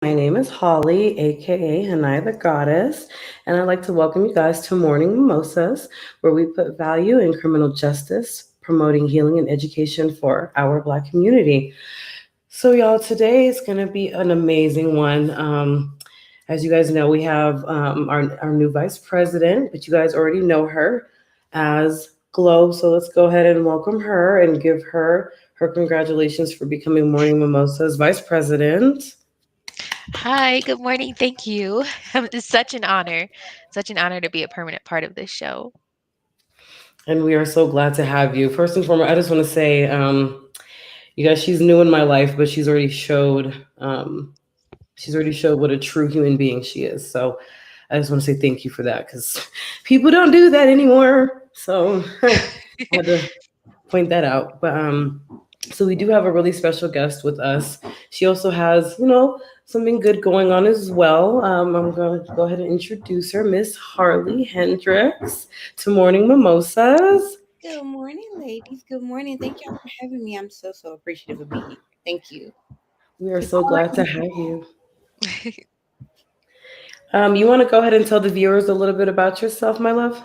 My name is Holly, aka Hanai the Goddess, and I'd like to welcome you guys to Morning Mimosas, where we put value in criminal justice, promoting healing and education for our Black community. So, y'all, today is going to be an amazing one. As you guys know, we have our new vice president, but you guys already know her as Glow. So, let's go ahead and welcome her and give her congratulations for becoming Morning Mimosa's vice president. Hi, good morning. Thank you. It's such an honor to be a permanent part of this show. And we are so glad to have you. First and foremost, I just want to say, you guys, she's new in my life, but she's already showed what a true human being she is. So I just want to say thank you for that because people don't do that anymore. So I had to point that out. But so we do have a really special guest with us. She also has, something good going on as well. I'm going to go ahead and introduce her, Miss Harley Hendrixx, to Morning Mimosas. Good morning, ladies. Good morning. Thank y'all for having me. I'm so appreciative of being here. Thank you. We are so glad to have you. You want to go ahead and tell the viewers a little bit about yourself, my love?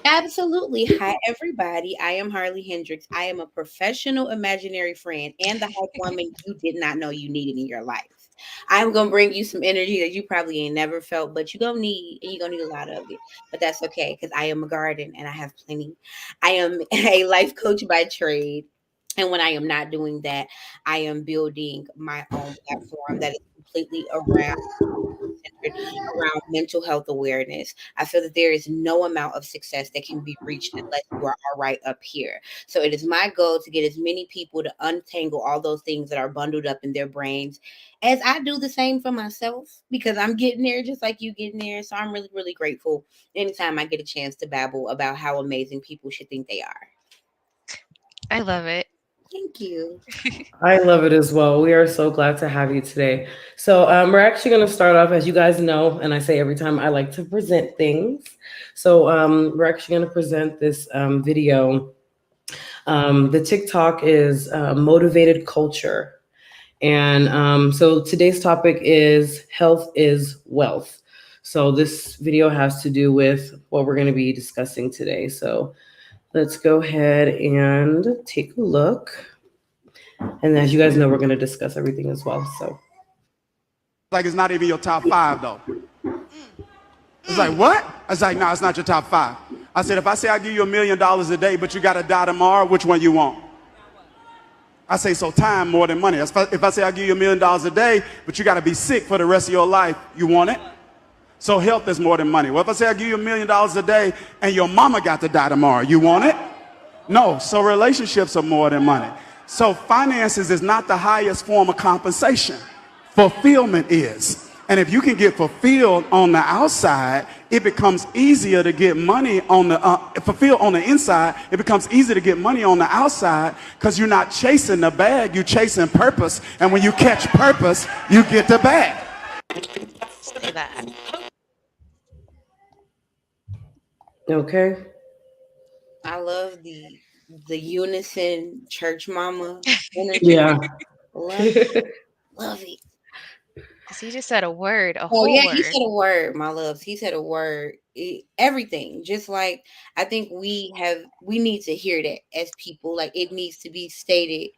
Absolutely. Hi, everybody. I am Harley Hendrixx. I am a professional imaginary friend and the hype woman you did not know you needed in your life. I'm gonna bring you some energy that you probably ain't never felt, but you're gonna need a lot of it. But that's okay because I am a garden and I have plenty. I am a life coach by trade. And when I am not doing that, I am building my own platform that is completely centered around mental health awareness. I feel that there is no amount of success that can be reached unless you are all right up here. So it is my goal to get as many people to untangle all those things that are bundled up in their brains as I do the same for myself because I'm getting there just like you getting there. So I'm really, really grateful anytime I get a chance to babble about how amazing people should think they are. I love it. Thank you. I love it as well. We are so glad to have you today. So, we're actually going to start off, as you guys know, and I say every time I like to present things. So, we're actually going to present this video. The TikTok is motivated culture. And so today's topic is health is wealth. So, this video has to do with what we're going to be discussing today. So, let's go ahead and take a look. And as you guys know, we're going to discuss everything as well. So, Like it's not even your top five though. It's like, what? I was like, no, it's not your top five. I said, if I say I give you $1,000,000 a day, but you gotta die tomorrow, which one you want? I say, so time more than money. If I say I give you $1,000,000 a day, but you gotta be sick for the rest of your life, you want it? So health is more than money. Well, if I say I give you $1,000,000 a day and your mama got to die tomorrow, you want it? No, so relationships are more than money. So finances is not the highest form of compensation. Fulfillment is. And if you can get fulfilled on the outside, it becomes easier to get money on the fulfilled on the inside. It becomes easier to get money on the outside because you're not chasing the bag, you're chasing purpose. And when you catch purpose, you get the bag. Say that. okay. I love the unison church mama energy. Yeah. Love it. Love it. 'Cause he just said a word, a Oh whole yeah, he word. said a word, my loves. He said a word. Everything. Just like I think we need to hear that as people. Like it needs to be stated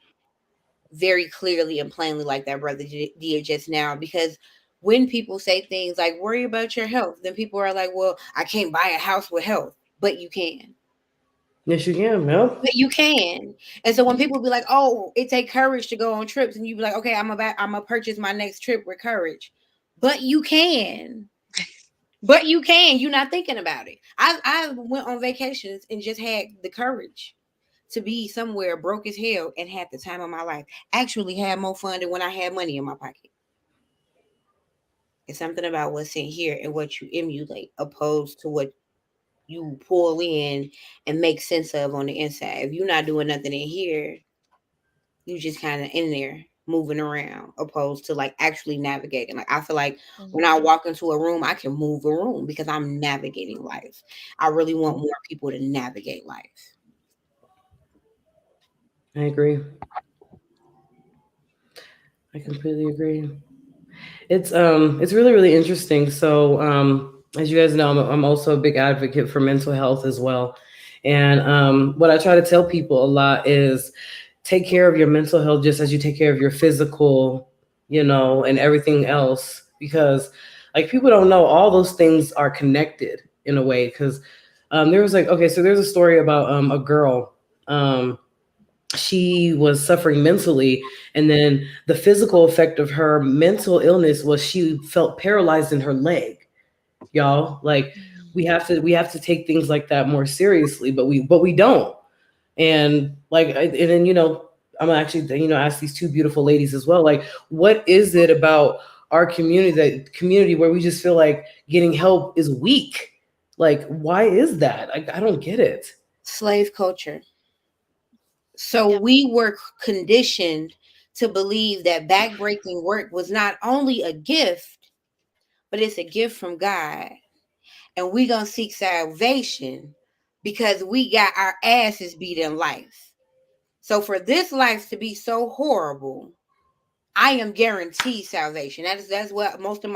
very clearly and plainly, like that brother did just now. Because when people say things like "worry about your health," then people are like, "Well, I can't buy a house with health," but you can. Yes, you can, Mel. But you can. And so when people be like, "Oh, it take courage to go on trips," and you be like, "Okay, I'm gonna purchase my next trip with courage," but you can. But you can. You're not thinking about it. I went on vacations and just had the courage to be somewhere broke as hell and had the time of my life. Actually, had more fun than when I had money in my pocket. It's something about what's in here and what you emulate, opposed to what you pull in and make sense of on the inside. If you're not doing nothing in here, you just kind of in there moving around opposed to like actually navigating. Like I feel like when I Mhm. walk into a room, I can move a room because I'm navigating life. I really want more people to navigate life. I agree. I completely agree. It's really really interesting. So as you guys know, I'm also a big advocate for mental health as well. And what I try to tell people a lot is take care of your mental health just as you take care of your physical, and everything else. Because like people don't know all those things are connected in a way. Because there was like, okay, so there's a story about a girl. She was suffering mentally, and then the physical effect of her mental illness was she felt paralyzed in her leg. Y'all, like we have to take things like that more seriously, but we don't. And like and then I'm gonna actually ask these two beautiful ladies as well, like what is it about our community where we just feel like getting help is weak? Like why is that? I don't get it. Slave culture. So Yep. we were conditioned to believe that backbreaking work was not only a gift, but it's a gift from God. And we gonna seek salvation because we got our asses beat in life. So for this life to be so horrible, I am guaranteed salvation. That's what most of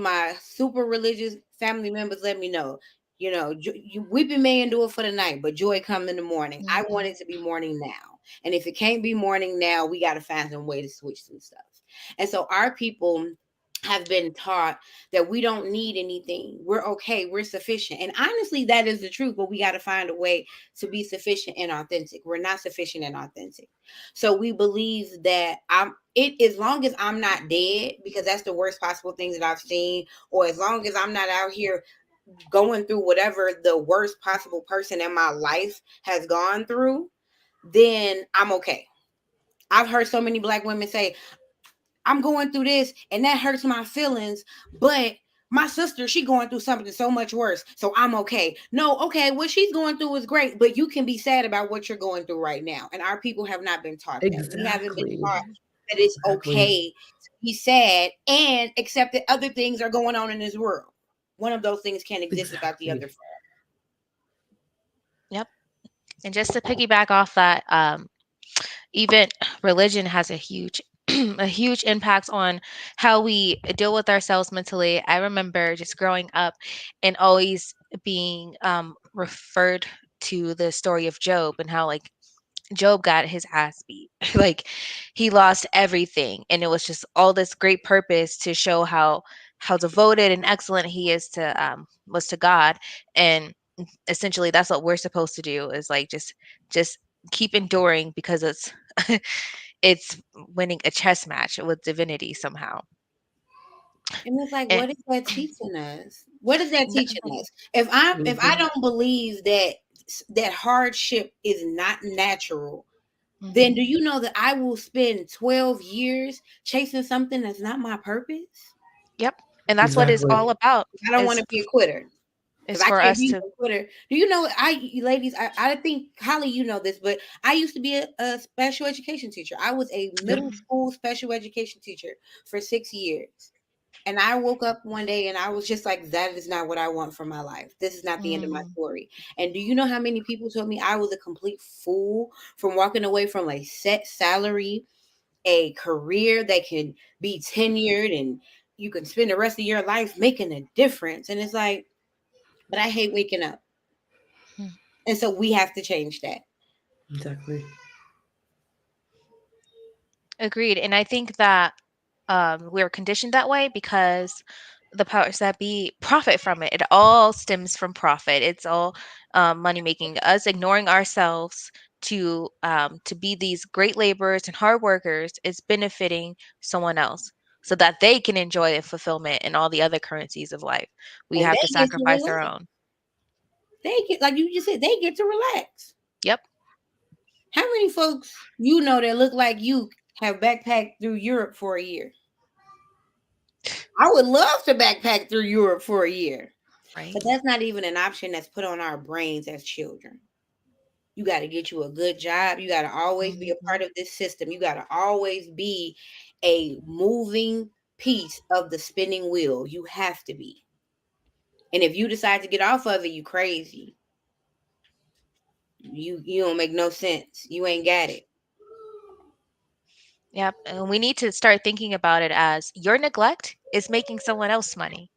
my super religious family members let me know. You weeping may endure for the night, but joy come in the morning. I want it to be morning now. And if it can't be morning now, we got to find some way to switch some stuff. And so our people have been taught that we don't need anything. We're okay. We're sufficient. And honestly, that is the truth, but we got to find a way to be sufficient and authentic. We're not sufficient and authentic. So we believe that as long as I'm not dead, because that's the worst possible things that I've seen, or as long as I'm not out here going through whatever the worst possible person in my life has gone through, then I'm okay. I've heard so many Black women say, I'm going through this and that hurts my feelings, but my sister, she going through something so much worse, so I'm okay. No, okay, what she's going through is great, but you can be sad about what you're going through right now. And our people have not been taught that. We haven't been Exactly. taught that it's Exactly. okay to be sad and accept that other things are going on in this world. One of those things can't exist without the other. Exactly. Yep. And just to piggyback off that, even religion has a huge a huge impact on how we deal with ourselves mentally. I remember just growing up and always being referred to the story of Job and how like Job got his ass beat. Like he lost everything and it was just all this great purpose to show how devoted and excellent he is to was to God. And essentially that's what we're supposed to do is like just keep enduring because it's it's winning a chess match with divinity somehow. And it's like, And what is that teaching us? What is that teaching nothing. us? If I Mhm. don't believe that hardship is not natural, then Mhm. do you know that I will spend 12 years chasing something that's not my purpose? Yep. And that's what it's Exactly. all about I don't want is to be a quitter because is I for can't us be to a quitter. Do you know, ladies, I think Holly, you know this, but I used to be a special education teacher. I was a Yep. middle school special education teacher for 6 years. And I woke up one day and I was just like, that is not what I want for my life. This is not the end of my mm, story. And do you know how many people told me I was a complete fool from walking away from a set salary, a career that can be tenured and you can spend the rest of your life making a difference? And it's like, but I hate waking up. mm, And so we have to change that. Exactly. agreed. And I think that we're conditioned that way because the powers that be profit from it. It all stems from profit. It's all money making. Us ignoring ourselves to be these great laborers and hard workers is benefiting someone else so that they can enjoy the fulfillment and all the other currencies of life. We And have they to get to sacrifice our relax. own. They get, like you just said, they get to relax. Yep. How many folks you know that look like you have backpacked through Europe for a year? I would love to backpack through Europe for a year. Right. But that's not even an option that's put on our brains as children. You got to get you a good job. You got to always be a Mhm. part of this system. You got to always be a moving piece of the spinning wheel. You have to be. And if you decide to get off of it, you crazy. You don't make no sense. You ain't got it. Yep. And we need to start thinking about it as your neglect is making someone else money.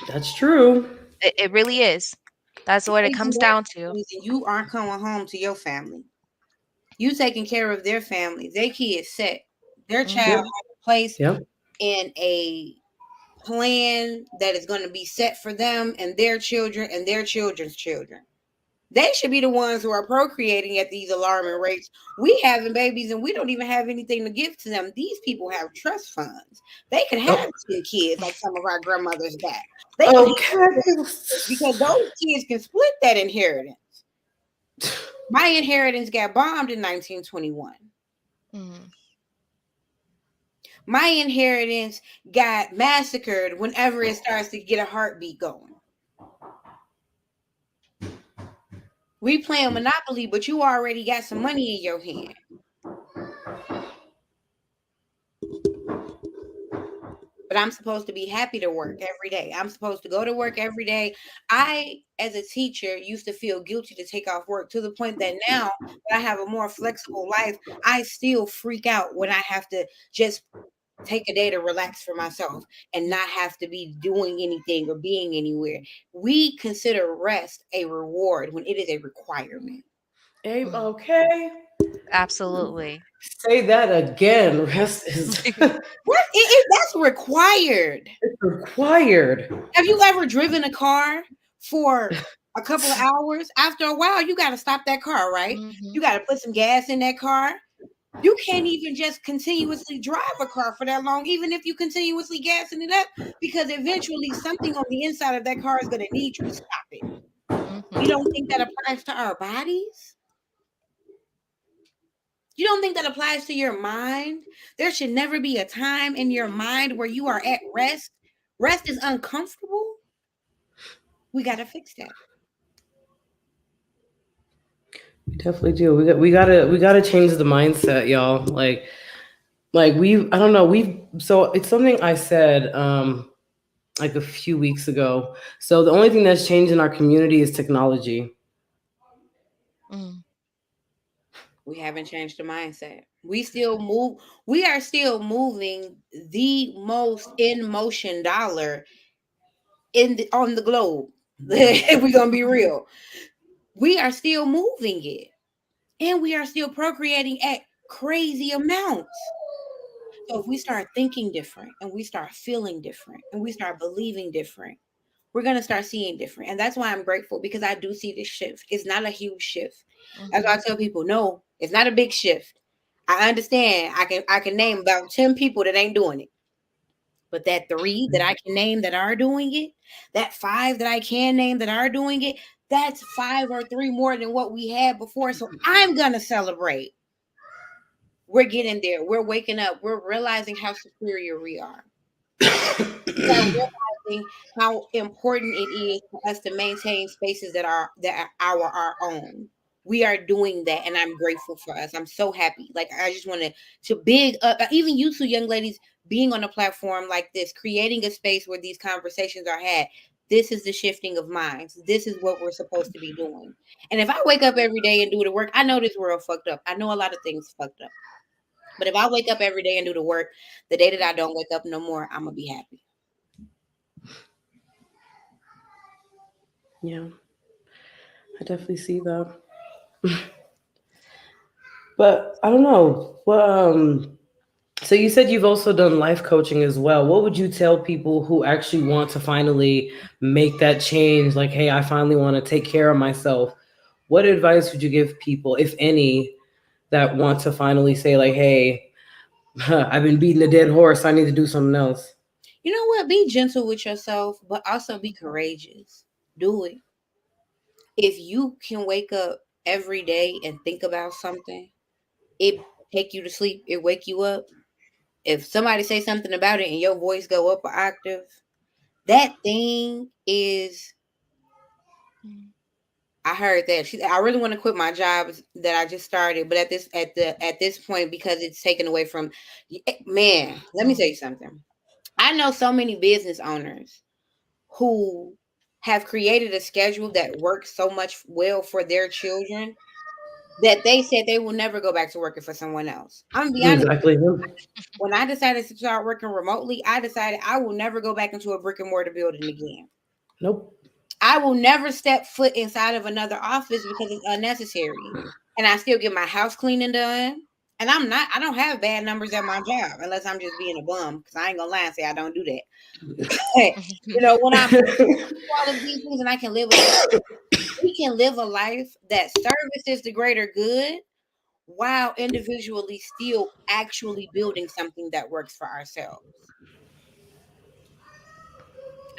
That's true. It really is. That's what it comes down to. You aren't coming home to your family. You taking care of their family, their kids set, their child placed Yep. in a plan that is going to be set for them and their children and their children's children. They should be the ones who are procreating at these alarming rates. We having babies and we don't even have anything to give to them. These people have trust funds. They could have 10 kids like some of our grandmothers got. They because those kids can split that inheritance. My inheritance got bombed in 1921. My inheritance got massacred whenever it starts to get a heartbeat going. We playing Monopoly, but you already got some money in your hand. But I'm supposed to be happy to work every day. I'm supposed to go to work every day. I, as a teacher, used to feel guilty to take off work to the point that now that I have a more flexible life, I still freak out when I have to just take a day to relax for myself and not have to be doing anything or being anywhere. We consider rest a reward when it is a requirement. Okay. Absolutely. Say that again. Rest is that's required. It's required. Have you ever driven a car for a couple of hours? After a while, you got to stop that car, right? You got to put some gas in that car. You can't even just continuously drive a car for that long, even if you continuously gassing it up, because eventually something on the inside of that car is going to need you to stop it. You don't think that applies to our bodies? You don't think that applies to your mind? There should never be a time in your mind where you are at rest. Rest is uncomfortable. We got to fix that. We definitely do. We gotta change the mindset, y'all. Like I don't know, so it's something I said like a few weeks ago. So the only thing that's changed in our community is technology. We haven't changed the mindset. We are still moving the most in motion dollar on the globe. If we're gonna be real, we are still moving it, and we are still procreating at crazy amounts. So if we start thinking different, and we start feeling different, and we start believing different, we're gonna start seeing different. And that's why I'm grateful, because I do see this shift. It's not a huge shift. That's why I tell people, no, it's not a big shift. I understand. I can name about 10 people that ain't doing it. But that 3 that I can name that are doing it, that 5 that I can name that are doing it, that's 5 or 3 more than what we had before. So I'm going to celebrate. We're getting there. We're waking up. We're realizing how superior we are. We're realizing how important it is for us to maintain spaces that are our own. We are doing that, and I'm grateful for us. I'm so happy. Like, I just wanted to big up even you two young ladies being on a platform like this, creating a space where these conversations are had. This is the shifting of minds. This is what we're supposed to be doing. And if I wake up every day and do the work, I know this world fucked up. I know a lot of things fucked up. But if I wake up every day and do the work, the day that I don't wake up no more, I'm going to be happy. Yeah, I definitely see that. But I don't know. Well, so you said you've also done life coaching as well. What would you tell people who actually want to finally make that change? Like, hey, I finally want to take care of myself. What advice would you give people, if any, that want to finally say, like, hey, I've been beating a dead horse. I need to do something else. You know what? Be gentle with yourself, but also be courageous. Do it. If you can wake up every day and think about something, it take you to sleep, it wake you up. If somebody say something about it and your voice go up an octave, that thing is, I heard that. I really want to quit my job that I just started, but at this point, because it's taken away from, man, let me tell you something. I know so many business owners who have created a schedule that works so much well for their children, that they said they will never go back to working for someone else. I'm gonna be honest. Exactly. When I decided to start working remotely, I decided I will never go back into a brick and mortar building again. Nope. I will never step foot inside of another office because it's unnecessary. And I still get my house cleaning done. And I don't have bad numbers at my job unless I'm just being a bum, because I ain't gonna lie and say I don't do that. When I do all of these things and I can live we can live a life that services the greater good while individually still actually building something that works for ourselves.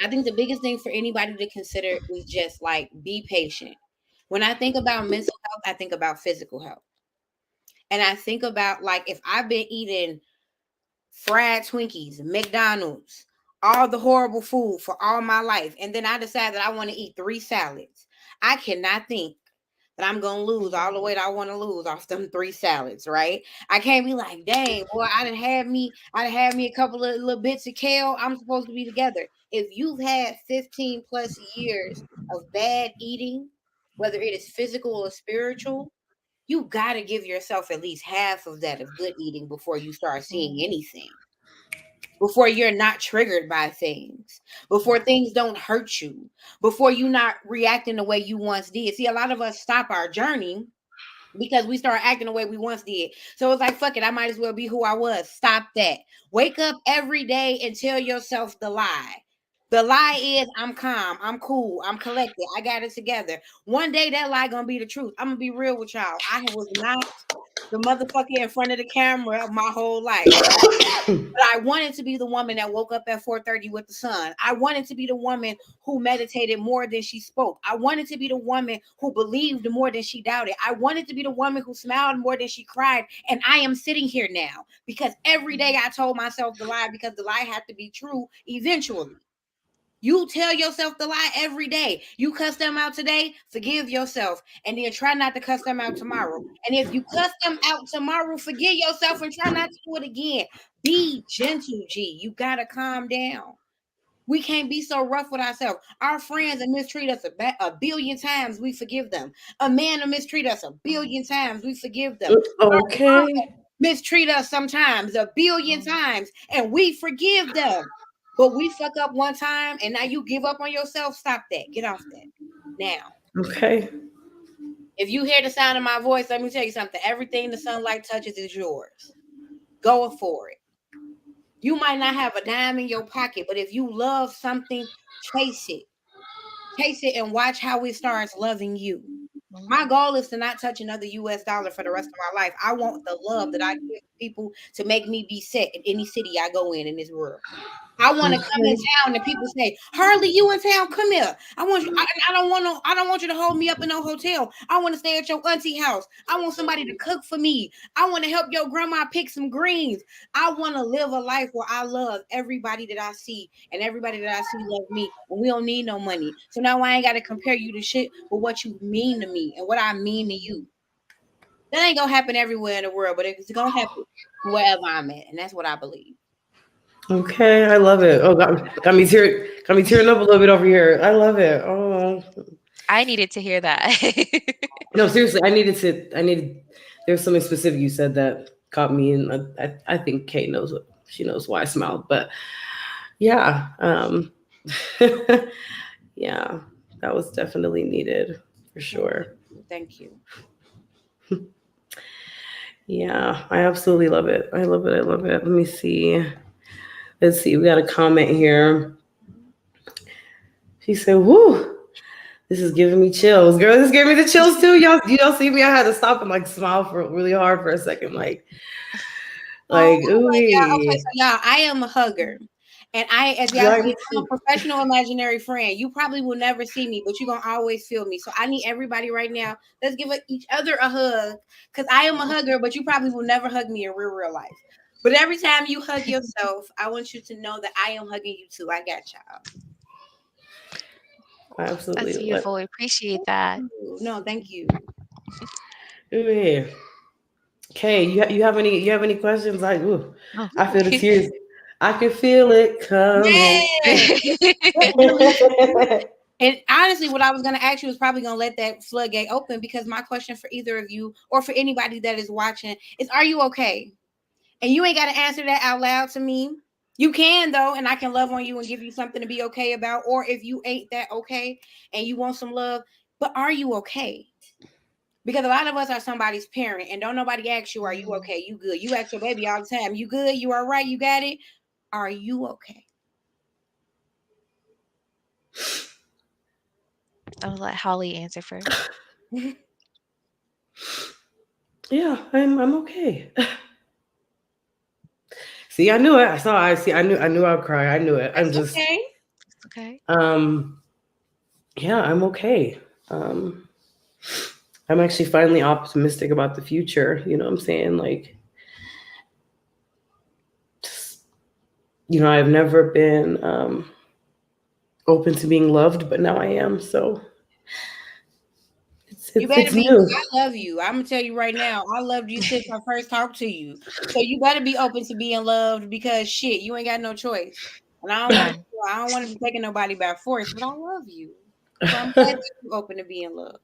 I think the biggest thing for anybody to consider is just like be patient. When I think about mental health, I think about physical health. And I think about like if I've been eating fried Twinkies, McDonald's, all the horrible food for all my life, and then I decide that I want to eat 3 salads, I cannot think that I'm gonna lose all the weight I want to lose off them 3 salads, right? I can't be like, dang, boy, I done had me a couple of little bits of kale. I'm supposed to be together. If you've had 15 plus years of bad eating, whether it is physical or spiritual, you gotta give yourself at least half of that of good eating before you start seeing anything. Before you're not triggered by things, before things don't hurt you, before you not reacting the way you once did. See, a lot of us stop our journey because we start acting the way we once did. So it's like, fuck it, I might as well be who I was. Stop that. Wake up every day and tell yourself the lie. The lie is I'm calm, I'm cool, I'm collected, I got it together. One day that lie gonna be the truth. I'm gonna be real with y'all. I was not the motherfucker in front of the camera my whole life. But I wanted to be the woman that woke up at 4:30 with the sun. I wanted to be the woman who meditated more than she spoke. I wanted to be the woman who believed more than she doubted. I wanted to be the woman who smiled more than she cried. And I am sitting here now because every day I told myself the lie because the lie had to be true eventually. You tell yourself the lie every day. You cuss them out today, forgive yourself, and then try not to cuss them out tomorrow. And if you cuss them out tomorrow, forgive yourself and try not to do it again. Be gentle, G. You gotta calm down. We can't be so rough with ourselves. Our friends that mistreat us a billion times, we forgive them. A man that mistreat us a billion times, we forgive them. Okay. Mistreat us sometimes a billion times, and we forgive them. But we fuck up one time and now you give up on yourself. Stop that. Get off that. Now. Okay. If you hear the sound of my voice, let me tell you something. Everything the sunlight touches is yours. Go for it. You might not have a dime in your pocket, but if you love something, chase it. Chase it and watch how it starts loving you. My goal is to not touch another US dollar for the rest of my life. I want the love that I give people to make me be set in any city I go in this world. I want to come in town and people say, Harley, you in town? Come here. I want you. I don't want you to hold me up in no hotel. I want to stay at your auntie house. I want somebody to cook for me. I want to help your grandma pick some greens. I want to live a life where I love everybody that I see and everybody that I see love me. And we don't need no money. So now I ain't got to compare you to shit with what you mean to me and what I mean to you. That ain't gonna happen everywhere in the world, but it's gonna happen wherever I'm at, and that's what I believe. Okay, I love it. Oh, got me tearing up a little bit over here. I love it. Oh, I needed to hear that. no, seriously, I needed. There's something specific you said that caught me, and I think Kate knows why I smiled, but yeah, yeah, that was definitely needed for sure. Thank you. Yeah, I absolutely love it. I love it. I love it. Let me see. Let's see. We got a comment here. She said, "Whoo, this is giving me chills, girl. This gave me the chills too. Y'all, you don't see me. I had to stop and like smile for really hard for a second, like, ooh." Okay, so y'all, I am a hugger. And as y'all see, I'm a professional imaginary friend. You probably will never see me, but you're going to always feel me. So I need everybody right now. Let's give each other a hug because I am a hugger, but you probably will never hug me in real life. But every time you hug yourself, I want you to know that I am hugging you too. I got y'all. Absolutely. That's beautiful. We appreciate that. No, thank you. Yeah. Okay, you have any questions? Like, ooh, I feel the tears. I can feel it coming. And honestly, what I was going to ask you was probably going to let that floodgate open, because my question for either of you or for anybody that is watching is, are you okay? And you ain't got to answer that out loud to me. You can, though, and I can love on you and give you something to be okay about. Or if you ain't that okay and you want some love, but are you okay? Because a lot of us are somebody's parent, and don't nobody ask you, are you okay? You good? You ask your baby all the time, you good? You all right? You got it? Are you okay? I'll let Holly answer first. Yeah, I'm okay. See, I knew it. I saw. I see. I knew I'd cry. I knew it. I'm That's just. okay. Okay. Yeah, I'm okay. Um, I'm actually finally optimistic about the future. You know what I'm saying? Like, just, I've never been open to being loved, but now I am. So You better it's be. new. I love you. I'm gonna tell you right now. I loved you since I first talked to you. So you better be open to being loved, because shit, you ain't got no choice. And Done. I don't want to be taking nobody by force, but I love you. So I'm glad that you're open to being loved.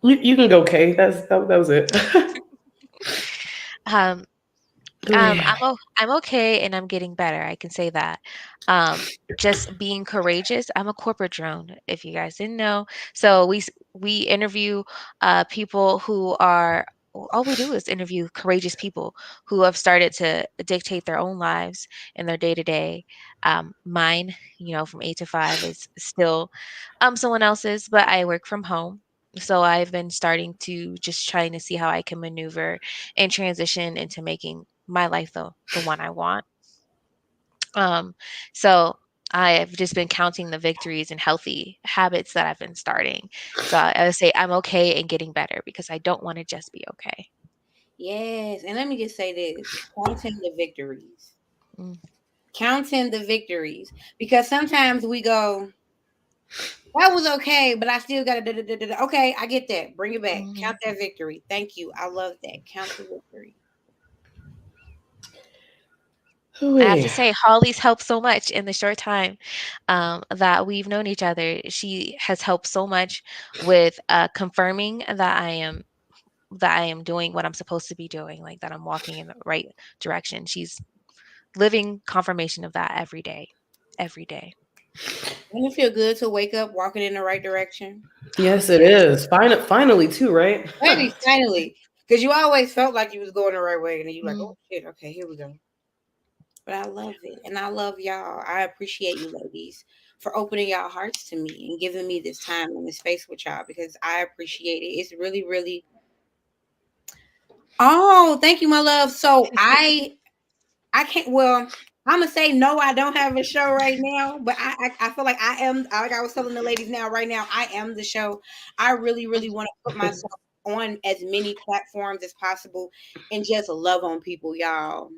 You can go, Kay. That was it. Um, Go ahead. I'm okay and I'm getting better. I can say that. Just being courageous. I'm a corporate drone, if you guys didn't know. So we interview people who are, all we do is interview courageous people who have started to dictate their own lives and their day to day. Mine, from 8 to 5 is still someone else's, but I work from home. So I've been starting to just trying to see how I can maneuver and transition into making my life the one I want. Um, so I've just been counting the victories and healthy habits that I've been starting. So I would say I'm okay and getting better because I don't want to just be okay. Yes, and let me just say this: counting the victories, Mm, counting the victories, because sometimes we go, that was okay, but I still got to. Okay, I get that. Bring it back. mhm. Count that victory. Thank you. I love that. Count the victory. I have to Ooh. say, Holly's helped so much in the short time that we've known each other. She has helped so much with confirming that I am doing what I'm supposed to be doing, like that I'm walking in the right direction. She's living confirmation of that every day. Every day. Doesn't it feel good to wake up walking in the right direction? Yes, it Yes. is. Finally, too, right? Maybe finally, because you always felt like you was going the right way, and then you like, Mm. oh shit, okay, here we go. But I love it, and I love y'all. I appreciate you, ladies, for opening y'all hearts to me and giving me this time and this space with y'all, because I appreciate it. It's really, really. Oh, thank you, my love. So I can't. Well, I'm gonna say no. I don't have a show right now, but I feel like I am. Like I was telling the ladies now, right now, I am the show. I really, really want to put myself on as many platforms as possible and just love on people, y'all.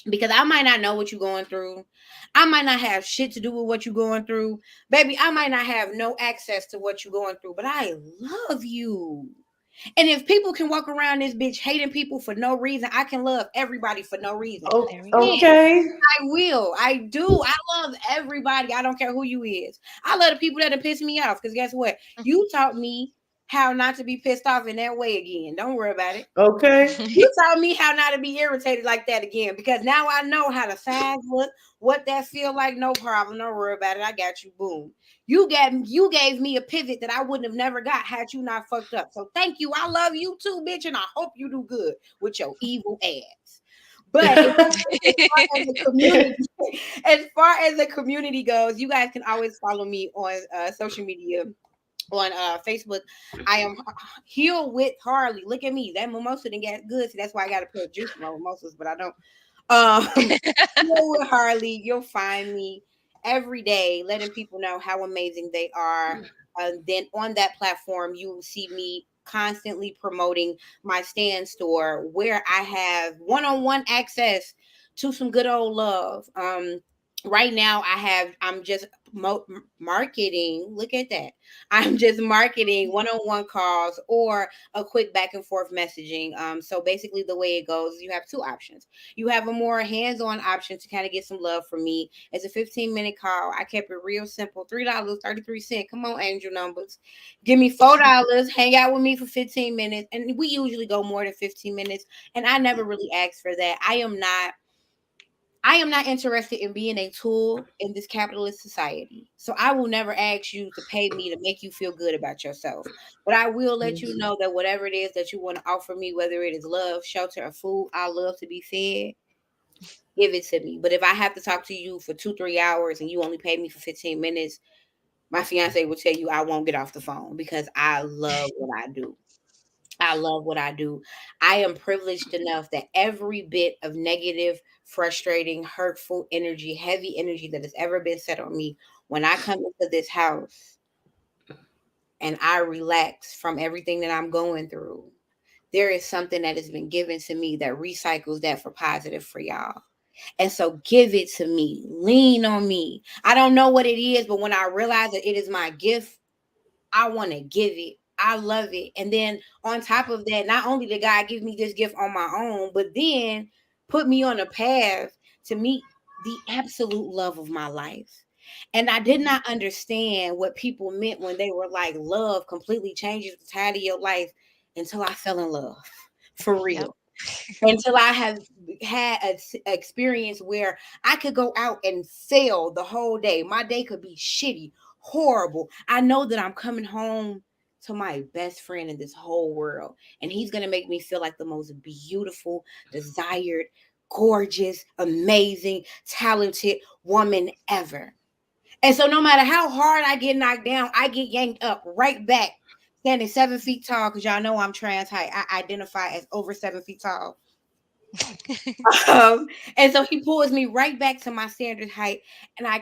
Because I might not know what you're going through. I might not have shit to do with what you're going through. Baby, I might not have no access to what you're going through, but I love you. And if people can walk around this bitch hating people for no reason, I can love everybody for no reason. Oh, There we go. And okay. I will. I do. I love everybody. I don't care who you is. I love the people that have pissed me off. Because guess what? You taught me how not to be pissed off in that way again. Don't worry about it. Okay. You taught me how not to be irritated like that again, because now I know how the signs look, what that feel like. No problem. Don't worry about it. I got you. Boom. You gave me a pivot that I wouldn't have never got had you not fucked up. So thank you. I love you too, bitch, and I hope you do good with your evil ass. But as far as the community, as far as the community goes, you guys can always follow me on social media. On Facebook, I am Heal with Harley. Look at me. That mimosa didn't get good. So that's why I got to put juice in my mimosas, but I don't. Heal with Harley. You'll find me every day letting people know how amazing they are. Then on that platform, you will see me constantly promoting my stand store, where I have one-on-one access to some good old love. Right now I'm just marketing. Look at that. I'm just marketing one-on-one calls or a quick back and forth messaging. So basically the way it goes, you have two options. You have a more hands-on option to kind of get some love from me. It's a 15-minute call. I kept it real simple. $3.33. Come on, angel numbers. Give me $4. Hang out with me for 15 minutes. And we usually go more than 15 minutes. And I never really asked for that. I am not interested in being a tool in this capitalist society. So I will never ask you to pay me to make you feel good about yourself. But I will let you know that whatever it is that you want to offer me, whether it is love, shelter, or food, I love to be fed. Give it to me. But if I have to talk to you for 2-3 hours and you only pay me for 15 minutes, my fiance will tell you I won't get off the phone because I love what I do. I love what I do. I am privileged enough that every bit of negative, frustrating, hurtful energy, heavy energy that has ever been set on me, when I come into this house and I relax from everything that I'm going through, there is something that has been given to me that recycles that for positive for y'all. And so give it to me. Lean on me. I don't know what it is, but when I realize that it is my gift, I want to give it. I love it. And then on top of that, not only did God give me this gift on my own, but then put me on a path to meet the absolute love of my life. And I did not understand what people meant when they were like, love completely changes the tide of your life until I fell in love for real. Until I have had an experience where I could go out and fail the whole day. My day could be shitty, horrible. I know that I'm coming home to my best friend in this whole world, and he's going to make me feel like the most beautiful, desired, gorgeous, amazing, talented woman ever. And so no matter how hard I get knocked down, I get yanked up right back, standing 7 feet tall, because y'all know I'm trans height. I identify as over 7 feet tall. And so he pulls me right back to my standard height, and I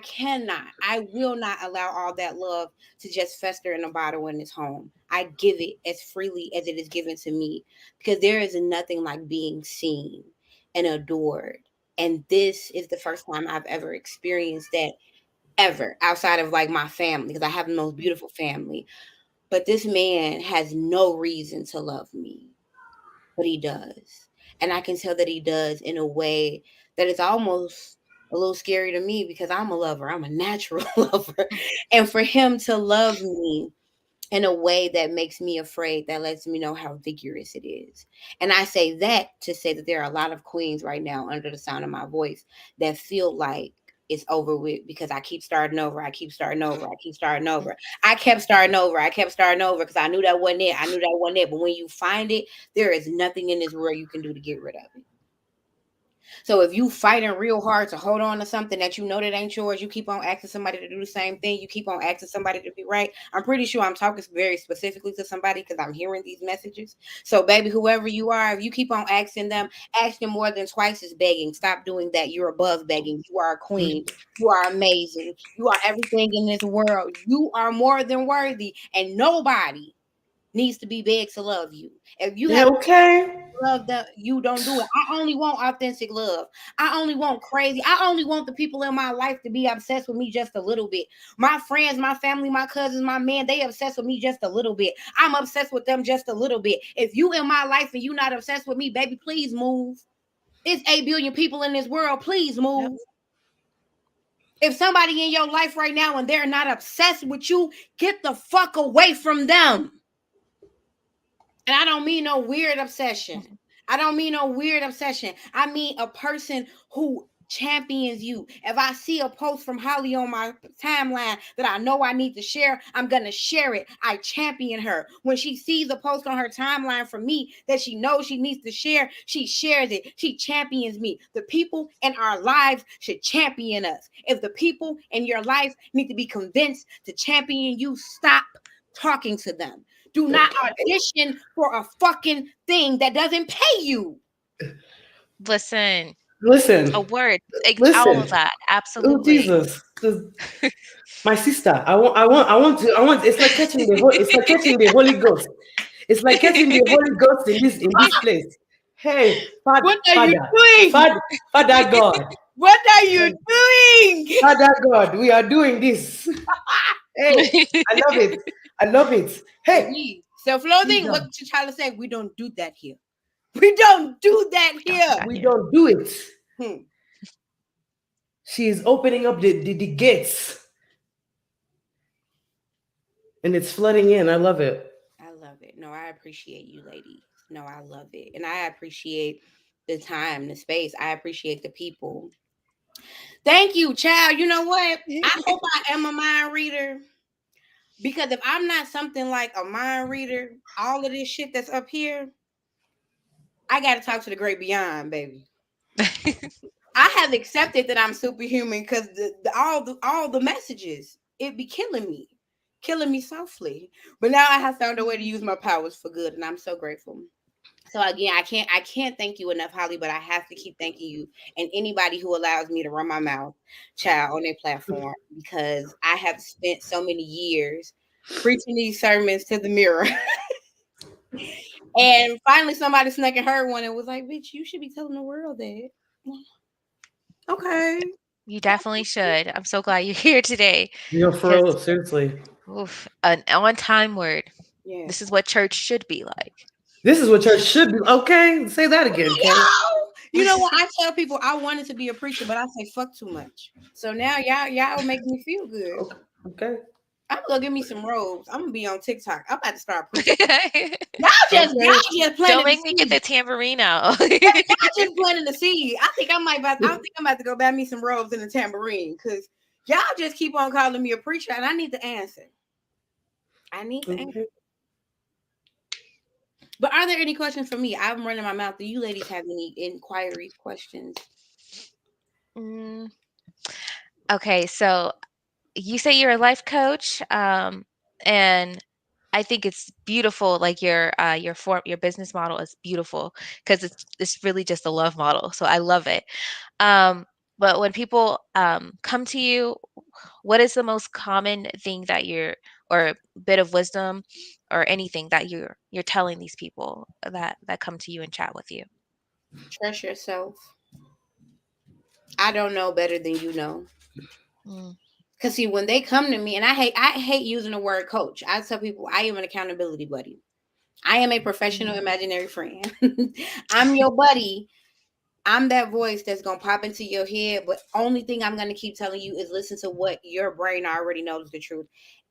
will not allow all that love to just fester in a bottle in his home. I give it as freely as it is given to me, because there is nothing like being seen and adored. And this is the first time I've ever experienced that, ever, outside of like my family, because I have the most beautiful family. But this man has no reason to love me, but he does. And I can tell that he does in a way that is almost a little scary to me, because I'm a lover. I'm a natural lover. And for him to love me in a way that makes me afraid, that lets me know how vigorous it is. And I say that to say that there are a lot of queens right now under the sound of my voice that feel like it's over with, because I keep starting over. I keep starting over. I keep starting over. I kept starting over. I kept starting over because I knew that wasn't it. I knew that wasn't it. But when you find it, there is nothing in this world you can do to get rid of it. So if you fighting real hard to hold on to something that you know that ain't yours, you keep on asking somebody to do the same thing. You keep on asking somebody to be right. I'm pretty sure I'm talking very specifically to somebody, because I'm hearing these messages. So baby, whoever you are, if you keep on asking them, asking more than twice is begging. Stop doing that. You're above begging. You are a queen. You are amazing. You are everything in this world. You are more than worthy, and nobody needs to be begged to love you. If you have love that you don't do it. I only want authentic love. I only want crazy. I only want the people in my life to be obsessed with me just a little bit. My friends, my family, my cousins, my man, they obsessed with me just a little bit. I'm obsessed with them just a little bit. If you in my life and you not obsessed with me, baby, please move. It's 8 billion people in this world. Please move. Yep. If somebody in your life right now and they're not obsessed with you, get the fuck away from them. And I don't mean no weird obsession. I don't mean no weird obsession. I mean a person who champions you. If I see a post from Harley on my timeline that I know I need to share, I'm going to share it. I champion her. When she sees a post on her timeline from me that she knows she needs to share, she shares it. She champions me. The people in our lives should champion us. If the people in your life need to be convinced to champion you, stop talking to them. Do not audition for a fucking thing that doesn't pay you. Listen. Listen. A word. Listen. All of that. Absolutely. Oh, Jesus. My sister, I want. It's like catching the Holy Ghost. It's like catching the Holy Ghost in this place. Hey, Father God, What are you doing? Father God, we are doing this. Hey, I love it. I love it. Hey, Indeed. Self-loathing. Jesus, What you trying to say? We don't do that here. We don't do that Don't do here. that we here. don't do it. Hmm. She is opening up the gates and it's flooding in. I love it. I love it. No, I appreciate you, ladies. No, I love it. And I appreciate the time, the space. I appreciate the people. Thank you, child. You know what? I hope I am a mind reader. Because if I'm not something like a mind reader, all of this shit that's up here, I got to talk to the great beyond, baby. I have accepted that I'm superhuman because all the messages it be killing me softly. But now I have found a way to use my powers for good, and I'm so grateful. So again, I can't thank you enough, Holly, but I have to keep thanking you and anybody who allows me to run my mouth, child, on their platform because I have spent so many years preaching these sermons to the mirror. And finally somebody snuck and heard one and was like, bitch, you should be telling the world that. Okay. You definitely should. I'm so glad you're here today For because real, seriously. an on-time word. Yeah. This is what church should be like. This is what church should be. Okay, say that again, Kay. You know what? I tell people I wanted to be a preacher, but I say fuck too much. So now y'all make me feel good. Okay. I'm gonna give me some robes. I'm gonna be on TikTok. I'm about to start preaching. Don't Y'all just planting make the me get seed. the tambourine out. Y'all just planting the seed. I think I'm about to go buy me some robes and a tambourine because y'all just keep on calling me a preacher, and I need the answer. I need the answer. Okay. But are there any questions for me? I'm running my mouth. Do you ladies have any inquiries, questions? Mm, okay, so you say you're a life coach, and I think it's beautiful. Like your business model is beautiful because it's really just a love model. So I love it. But when people come to you, what is the most common thing that or bit of wisdom, or anything that you're telling these people that come to you and chat with you? Trust yourself. I don't know better than you know. Mm, Cause see, when they come to me, and I hate using the word coach. I tell people I am an accountability buddy. I am a professional imaginary friend. I'm your buddy. I'm that voice that's gonna pop into your head, but only thing I'm gonna keep telling you is listen to what your brain already knows the truth.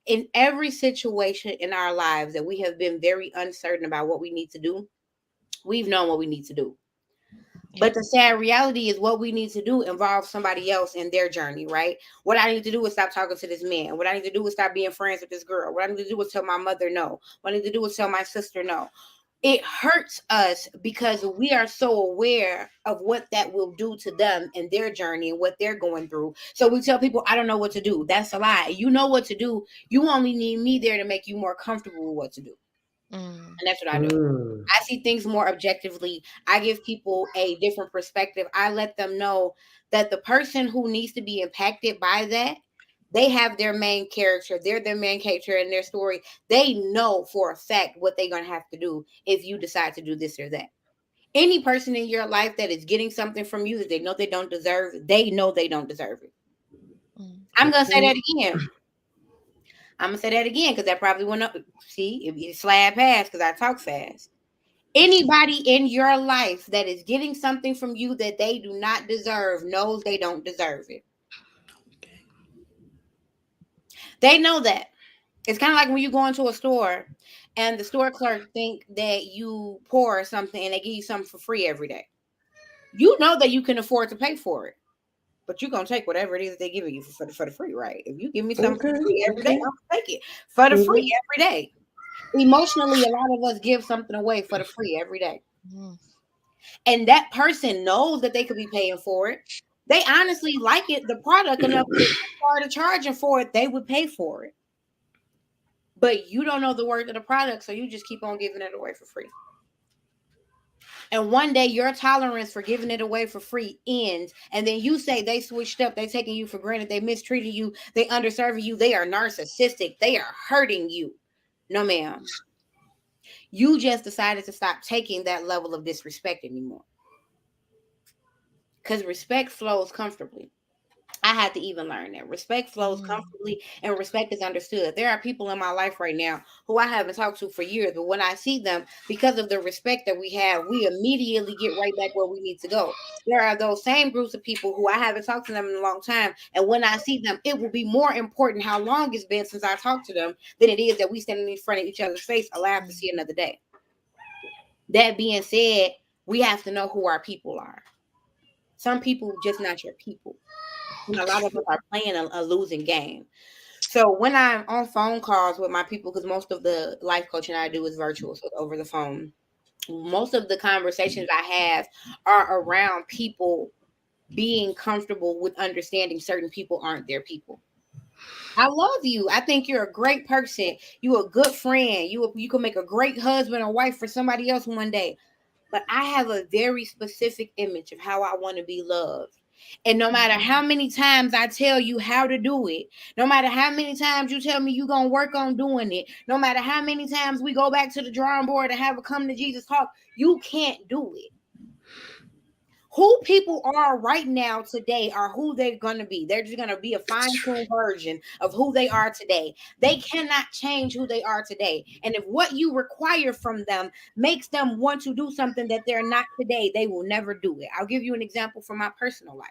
In every situation in our lives that we have been very uncertain about what we need to do, we've known what we need to do. yeah. But the sad reality is what we need to do involves somebody else in their journey, right? What I need to do is stop talking to this man. What I need to do is stop being friends with this girl. What I need to do is tell my mother no. What I need to do is tell my sister no. It hurts us because we are so aware of what that will do to them and their journey and what they're going through. So we tell people, I don't know what to do. That's a lie. You know what to do. You only need me there to make you more comfortable with what to do. Mm, And that's what I do. Mm. I see things more objectively. I give people a different perspective. I let them know that the person who needs to be impacted by that, they have their main character. They're their main character in their story. They know for a fact what they're going to have to do if you decide to do this or that. Any person in your life that is getting something from you that they know they don't deserve, they know they don't deserve it. mm. I'm going to say that again. I'm going to say that again because that probably went up. See, it slide past because I talk fast. Anybody in your life that is getting something from you that they do not deserve knows they don't deserve it. They know that. It's kind of like when you go into a store and the store clerk think that you pour something and they give you something for free every day. You know that you can afford to pay for it, but you're going to take whatever it is they give you for the free, right? If you give me something Okay. for free every day, Okay. I'm going to take it for the free Mhm. every day. Emotionally, a lot of us give something away for the free every day. Mm. And that person knows that they could be paying for it. They honestly like it, the product enough that if they started charging for it, they would pay for it. But you don't know the worth of the product, so you just keep on giving it away for free. And one day your tolerance for giving it away for free ends. And then you say they switched up, they taking you for granted, they mistreated you, they underserving you, they are narcissistic, they are hurting you. No, ma'am. You just decided to stop taking that level of disrespect anymore. because respect flows comfortably. I had to even learn that respect flows comfortably and respect is understood. There are people in my life right now who I haven't talked to for years, but when I see them, because of the respect that we have, we immediately get right back where we need to go. There are those same groups of people who I haven't talked to them in a long time, and when I see them, it will be more important how long it's been since I talked to them than it is that we standing in front of each other's face alive to see another day. That being said, we have to know who our people are. Some people just not your people. And a lot of us are playing a losing game. So when I'm on phone calls with my people, because most of the life coaching I do is virtual, so over the phone, most of the conversations I have are around people being comfortable with understanding certain people aren't their people. I love you. I think you're a great person. You're a good friend. You can make a great husband or wife for somebody else one day. But I have a very specific image of how I want to be loved. And no matter how many times I tell you how to do it, no matter how many times you tell me you're going to work on doing it, no matter how many times we go back to the drawing board and have a come to Jesus talk, you can't do it. Who people are right now today are who they're going to be. They're just going to be a fine-tuned version of who they are today. They cannot change who they are today. And if what you require from them makes them want to do something that they're not today, they will never do it. I'll give you an example from my personal life.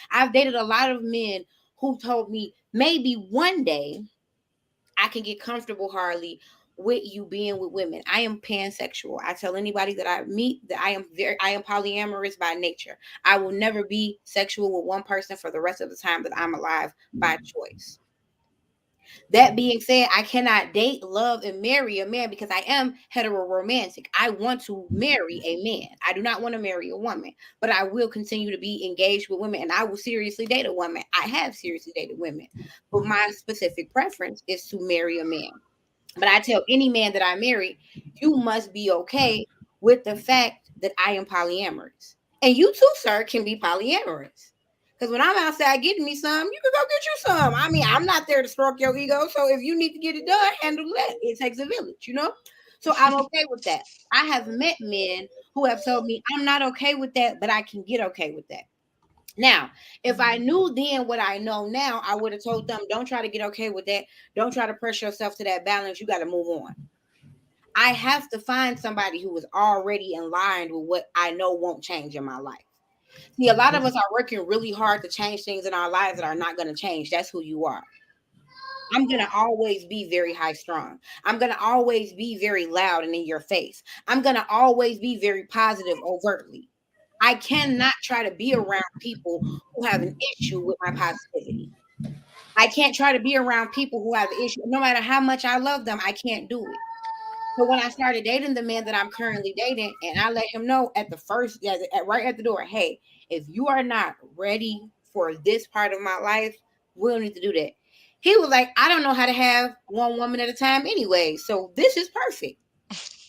I've dated a lot of men who told me maybe one day I can get comfortable, Harley, with you being with women. I am pansexual. I tell anybody that I meet that I am polyamorous by nature. I will never be sexual with one person for the rest of the time that I'm alive by choice. That being said, I cannot date, love, and marry a man because I am heteroromantic. I want to marry a man. I do not want to marry a woman, but I will continue to be engaged with women and I will seriously date a woman. I have seriously dated women, but my specific preference is to marry a man. But I tell any man that I marry, you must be okay with the fact that I am polyamorous. And you too, sir, can be polyamorous. Because when I'm outside getting me some, you can go get you some. I mean, I'm not there to stroke your ego. So if you need to get it done, handle that. It takes a village, you know? So I'm okay with that. I have met men who have told me I'm not okay with that, but I can get okay with that. Now, if I knew then what I know now, I would have told them, don't try to get okay with that. Don't try to pressure yourself to that balance. You got to move on. I have to find somebody who is already in line with what I know won't change in my life. See, a lot of us are working really hard to change things in our lives that are not going to change. That's who you are. I'm going to always be very high strung. I'm going to always be very loud and in your face. I'm going to always be very positive overtly. I cannot try to be around people who have an issue with my positivity. I can't try to be around people who have an issue. No matter how much I love them, I can't do it. So when I started dating the man that I'm currently dating, and I let him know at the first, right at the door, hey, if you are not ready for this part of my life, we don't need to do that. He was like, I don't know how to have one woman at a time anyway. So this is perfect.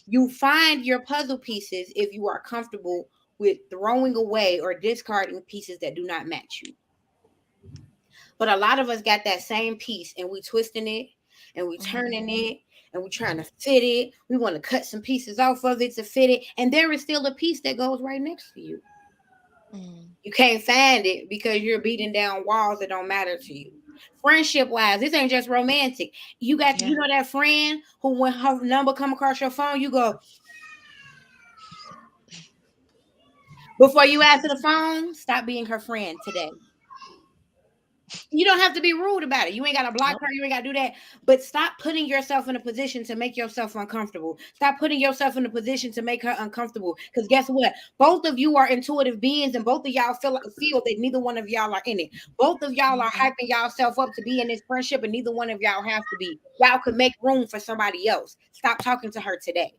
You find your puzzle pieces if you are comfortable with throwing away or discarding pieces that do not match you. But a lot of us got that same piece and we twisting it and we turning it and we trying to fit it. We want to cut some pieces off of it to fit it. And there is still a piece that goes right next to you. You can't find it because you're beating down walls that don't matter to you. Friendship wise, this ain't just romantic. You got you know that friend who when her number come across your phone, you go before you answer the phone, stop being her friend today. You don't have to be rude about it. You ain't got to block her. You ain't got to do that. But stop putting yourself in a position to make yourself uncomfortable. Stop putting yourself in a position to make her uncomfortable. Because guess what? Both of you are intuitive beings, and both of y'all feel that neither one of y'all are in it. Both of y'all are hyping y'all self up to be in this friendship, and neither one of y'all have to be. Y'all could make room for somebody else. Stop talking to her today.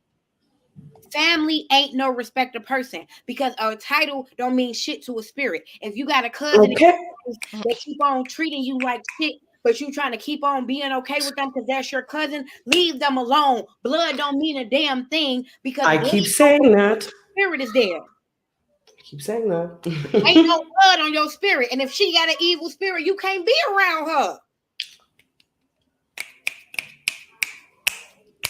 Family ain't no respecter person because a title don't mean shit to a spirit. If you got a cousin that keep on treating you like shit, but you trying to keep on being okay with them because that's your cousin, leave them alone. Blood don't mean a damn thing because I keep saying that. Spirit is there. I keep saying that. Ain't no blood on your spirit. And if she got an evil spirit, you can't be around her.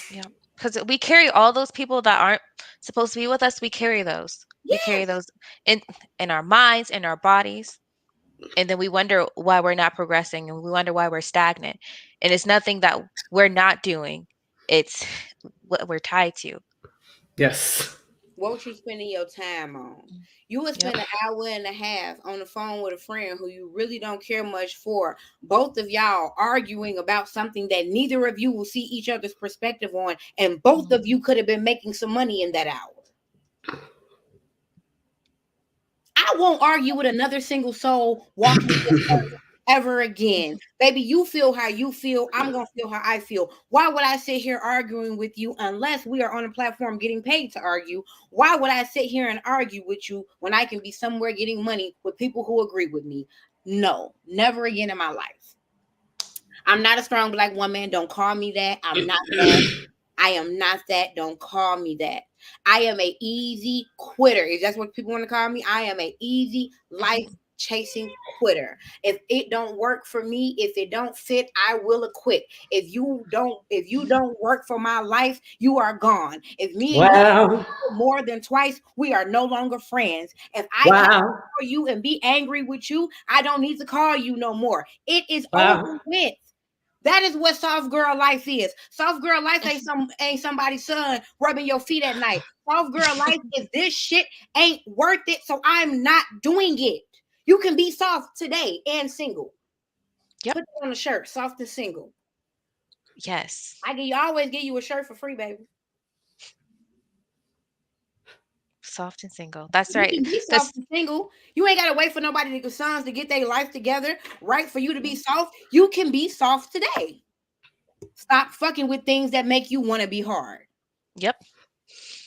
Yeah. Because we carry all those people that aren't supposed to be with us. We carry those. We carry Yes. those in in our minds, in our bodies, and then we wonder why we're not progressing, and we wonder why we're stagnant. And it's nothing that we're not doing. It's what we're tied to. Yes. What you spending your time on? You would Yep. spend an hour and a half on the phone with a friend who you really don't care much for. Both of y'all arguing about something that neither of you will see each other's perspective on, and both of you could have been making some money in that hour. I won't argue with another single soul walking this earth ever again. Baby, you feel how you feel. I'm going to feel how I feel. Why would I sit here arguing with you unless we are on a platform getting paid to argue? Why would I sit here and argue with you when I can be somewhere getting money with people who agree with me? No, never again in my life. I'm not a strong black woman. Don't call me that. I'm not that. I am not that. Don't call me that. I am a easy quitter. If that's what people want to call me, I am a easy life chasing quitter. If it don't work for me, if it don't fit, I will quit. If you don't work for my life, you are gone. If me and you Wow. more than twice, we are no longer friends. If I can't Wow. call you and be angry with you, I don't need to call you no more. It is over Wow. with. That is what soft girl life is. Soft girl life ain't somebody's son rubbing your feet at night. Soft girl life is this shit ain't worth it, so I'm not doing it. You can be soft today and single. Yep. Put it on a shirt, soft and single. Yes. Always give you a shirt for free, baby. Soft and single. That's You right. can be Because soft and single. You ain't gotta wait for nobody to sons to get their life together, right? For you to be soft. You can be soft today. Stop fucking with things that make you want to be hard. yep.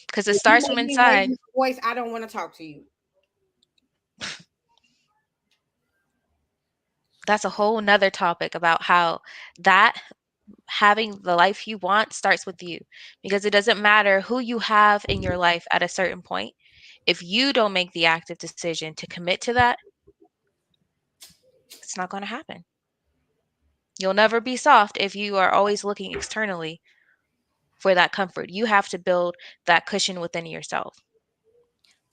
Because it If you starts from make me raise inside. your voice, I don't want to talk to you. That's a whole nother topic about how that having the life you want starts with you, because it doesn't matter who you have in your life at a certain point. If you don't make the active decision to commit to that, it's not going to happen. You'll never be soft if you are always looking externally for that comfort. You have to build that cushion within yourself.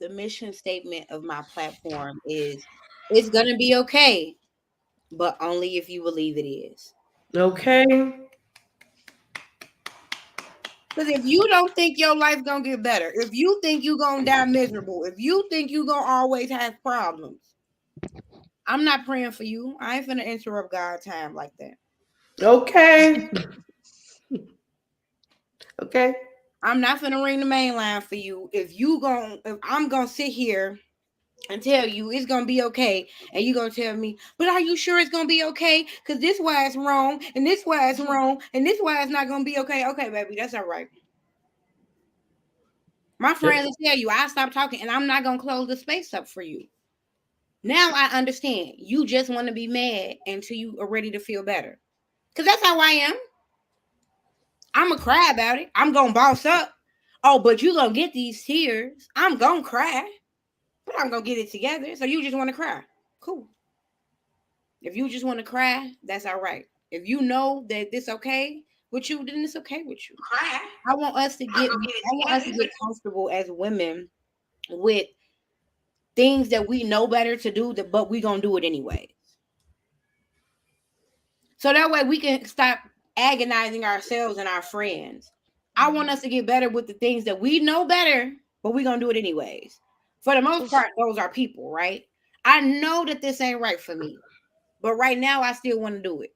The mission statement of my platform is it's gonna be okay, but only if you believe it is. Okay. Because if you don't think your life gonna get better, if you think you gonna die miserable, if you think you gonna always have problems, I'm not praying for you. I ain't finna interrupt God's time like that. Okay. Okay. I'm not finna ring the main line for you. If I'm gonna sit here and tell you it's gonna be okay, and you gonna tell me, but are you sure it's gonna be okay? Because this why it's wrong, and this why it's wrong, and this why it's not gonna be okay. Okay, baby, that's all right. My friends will tell you I stop talking, and I'm not gonna close the space up for you. Now I understand. You just want to be mad until you are ready to feel better. Because that's how I am. I'm going to cry about it. I'm going to boss up. Oh, but you going to get these tears. I'm going to cry. But I'm going to get it together. So you just want to cry. Cool. If you just want to cry, that's all right. If you know that this okay with you, then it's okay with you. Cry. I want us to get comfortable as women with things that we know better to do, but we going to do it anyway. So that way we can stop agonizing ourselves and our friends. I want us to get better with the things that we know better, but we're going to do it anyways. For the most part, those are people, right? I know that this ain't right for me, but right now I still want to do it.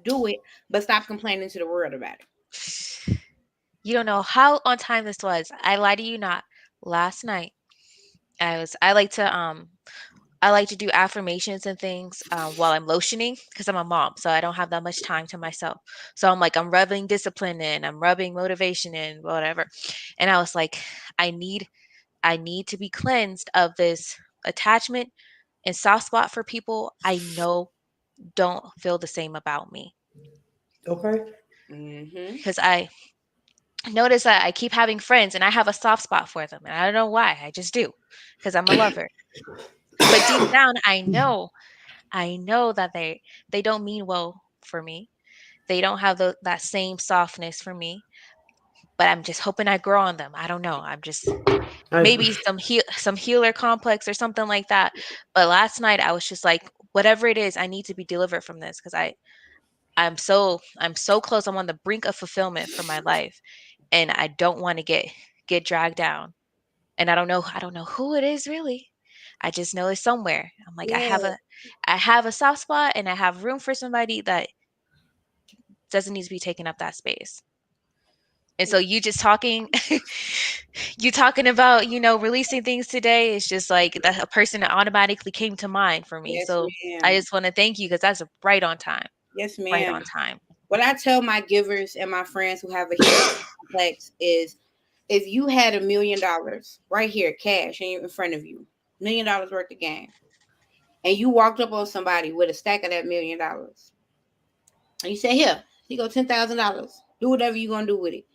Do it, but stop complaining to the world about it. You don't know how on time this was. I lie to you not. Last night, I like to do affirmations and things while I'm lotioning because I'm a mom, so I don't have that much time to myself. So I'm rubbing discipline in, I'm rubbing motivation in, whatever. And I was like, I need to be cleansed of this attachment and soft spot for people I know don't feel the same about me. Okay. Because I notice that I keep having friends and I have a soft spot for them, and I don't know why. I just do because I'm a lover. But deep down, I know that they don't mean well for me. They don't have that same softness for me. but I'm just hoping I grow on them. I don't know. I'm just I, maybe some healer complex or something like that. But last night I was just like, whatever it is, I need to be delivered from this because I'm so close. I'm on the brink of fulfillment for my life, and I don't want to get dragged down. And I don't know who it is really. I just know it's somewhere. I'm like, Yeah. I have a soft spot, and I have room for somebody that doesn't need to be taking up that space. And so you just talking, you talking about, releasing things today is just like a person that automatically came to mind for me. Yes, So I ma'am. just want to thank you because that's right on time. Yes, Right ma'am. on time. What I tell my givers and my friends who have a huge complex is, if you had $1 million right here, cash in front of you, $1 million worth of game, and you walked up on somebody with a stack of that $1 million, and you say, "Here, you go $10,000. Do whatever you're gonna do with it,"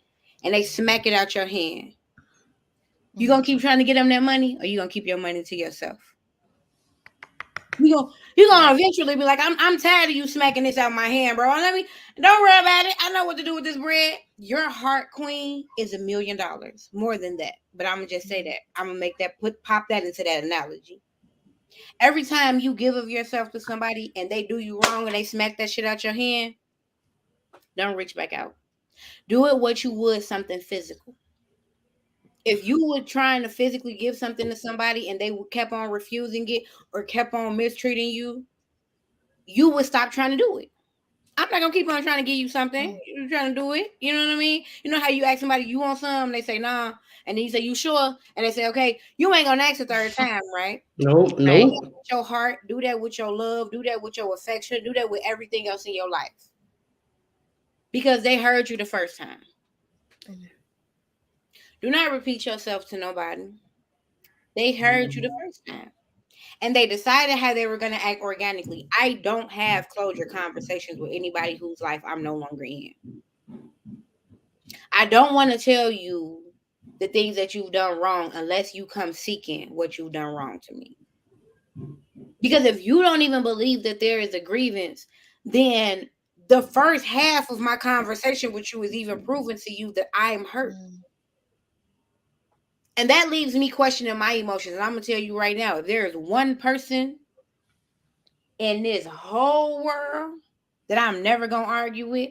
and they smack it out your hand, you gonna keep trying to get them that money, or you gonna keep your money to yourself? You're gonna eventually be like, I'm tired of you smacking this out my hand, bro. Don't worry about it. I know what to do with this bread. Your heart, queen, is $1 million. More than that. But I'm gonna just say that. I'm gonna make that pop that into that analogy. Every time you give of yourself to somebody and they do you wrong and they smack that shit out your hand, don't reach back out. Do it what you would something physical. If you were trying to physically give something to somebody and they kept on refusing it or kept on mistreating you, you would stop trying to do it. I'm not gonna keep on trying to give you something. You're trying to do it. You know what I mean? You know how you ask somebody, you want some? They say, nah. And then you say, you sure? And they say, okay, you ain't gonna ask a third time, right? nope. Do that with your heart, do that with your love, do that with your affection, do that with everything else in your life. Because they heard you the first time. Do not repeat yourself to nobody. They heard you the first time. And they decided how they were going to act organically. I don't have closure conversations with anybody whose life I'm no longer in. I don't want to tell you the things that you've done wrong unless you come seeking what you've done wrong to me. Because if you don't even believe that there is a grievance, then the first half of my conversation with you is even proving to you that I am hurt. And that leaves me questioning my emotions. And I'm going to tell you right now, if there is one person in this whole world that I'm never going to argue with,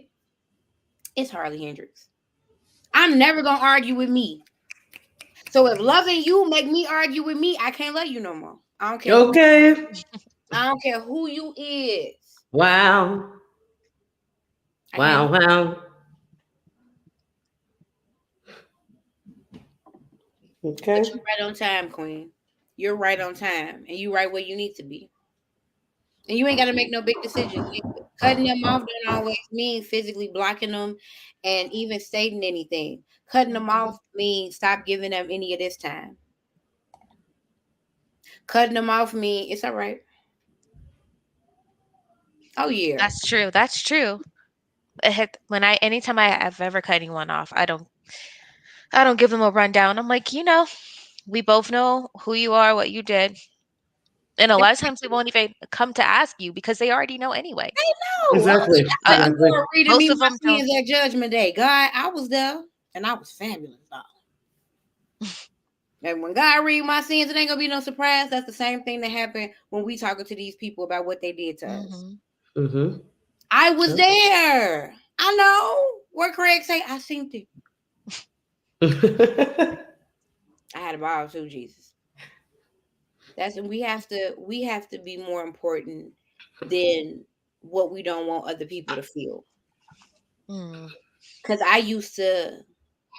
it's Harley Hendrixx. I'm never going to argue with me. So if loving you make me argue with me, I can't love you no more. I don't care. Okay. I don't care who you is. Wow. Wow. Okay. But you're right on time, queen. You're right on time. And you're right where you need to be. And you ain't got to make no big decisions. Cutting them off don't always mean physically blocking them and even stating anything. Cutting them off means stop giving them any of this time. Cutting them off means it's all right. Oh yeah, That's true. That's true. Anytime I've ever cut anyone off, I don't give them a rundown. I'm like, we both know who you are, what you did. And a lot of times they won't even come to ask you because they already know anyway. I know. Exactly. You're reading Most me of my them sins at Judgment Day. God, I was there and I was fabulous. And when God read my sins, it ain't gonna be no surprise. That's the same thing that happened when we talking to these people about what they did to us. Mm-hmm. I was there. I know. What Craig say? I seen it. I had a ball too, Jesus. We have to be more important than what we don't want other people to feel. Because I used to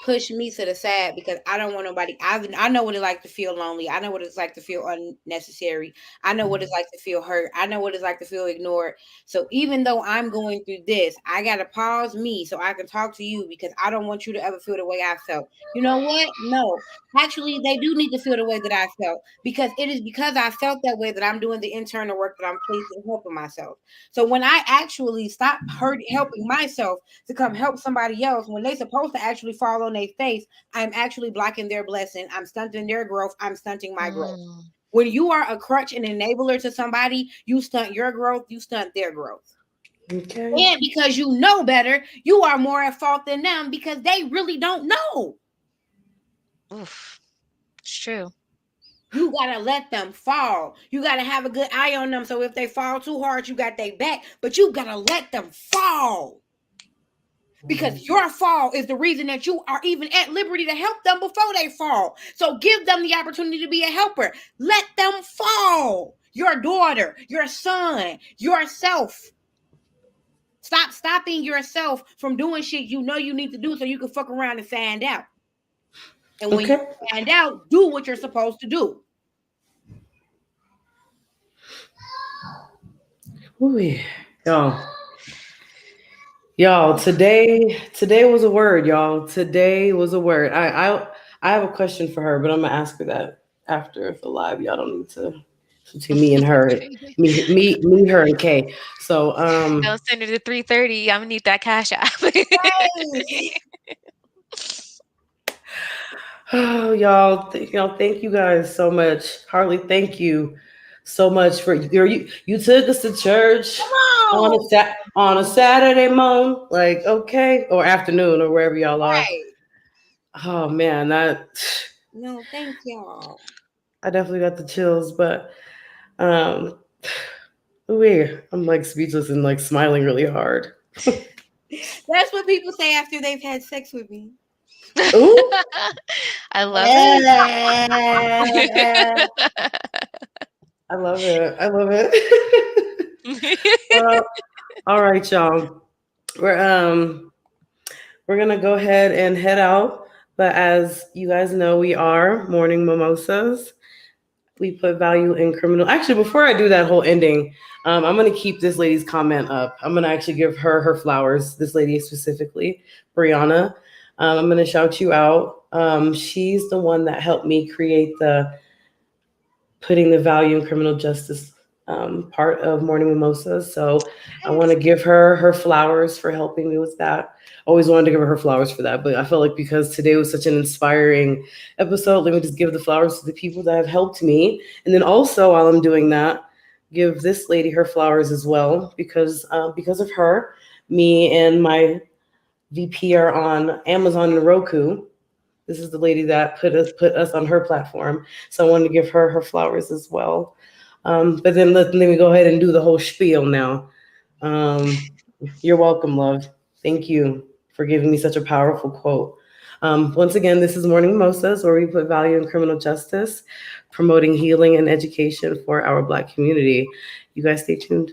push me to the side because I don't want nobody. I know what it's like to feel lonely. I know what it's like to feel unnecessary. I know what it's like to feel hurt. I know what it's like to feel ignored. So even though I'm going through this, I gotta pause me so I can talk to you because I don't want you to ever feel the way I felt. You know what? No, actually, they do need to feel the way that I felt because it is because I felt that way that I'm doing the internal work that I'm placing helping myself. So when I actually stop helping myself to come help somebody else when they're supposed to actually fall on their face, I'm actually blocking their blessing. I'm stunting their growth. I'm stunting my growth. When you are a crutch and enabler to somebody, you stunt your growth, you stunt their growth. Okay. And because you know better, you are more at fault than them because they really don't know. Oof. It's true. You gotta let them fall. You gotta have a good eye on them. So if they fall too hard, you got their back. But you gotta let them fall. Because your fall is the reason that you are even at liberty to help them before they fall. So give them the opportunity to be a helper. Let them fall. Your daughter, your son, yourself. Stop stopping yourself from doing shit you know you need to do so you can fuck around and find out. And when you find out, do what you're supposed to do. Ooh, yeah. Y'all, today was a word, y'all. Today was a word. I have a question for her, but I'm gonna ask her that after the live. Y'all don't need to between me and her, me, her, and Kay. So I'll send her to 3:30. I'm gonna need that cash app. Oh, y'all, thank you guys so much. Harley, thank you so much for you took us to church on a Saturday morning, like okay, or afternoon or wherever y'all are. Oh man, no, thank y'all. I definitely got the chills, but weird. I'm like speechless and like smiling really hard. That's what people say after they've had sex with me. Ooh. I love it. I love it. I love it. All right, y'all. We're gonna go ahead and head out. But as you guys know, we are morning mimosas. We put value in criminal. Actually, before I do that whole ending, I'm gonna keep this lady's comment up. I'm gonna actually give her her flowers. This lady specifically, Brianna. I'm gonna shout you out. She's the one that helped me create the putting the value in criminal justice part of Morning Mimosas. So I want to give her her flowers for helping me with that. Always wanted to give her flowers for that, but I felt like because today was such an inspiring episode, let me just give the flowers to the people that have helped me. And then also while I'm doing that, give this lady her flowers as well because of her, me and my VP are on Amazon and Roku. This is the lady that put us on her platform. So I wanted to give her her flowers as well. But then let me go ahead and do the whole spiel now. You're welcome, love. Thank you for giving me such a powerful quote. Once again, this is Morning Mimosas, where we put value in criminal justice, promoting healing and education for our Black community. You guys stay tuned.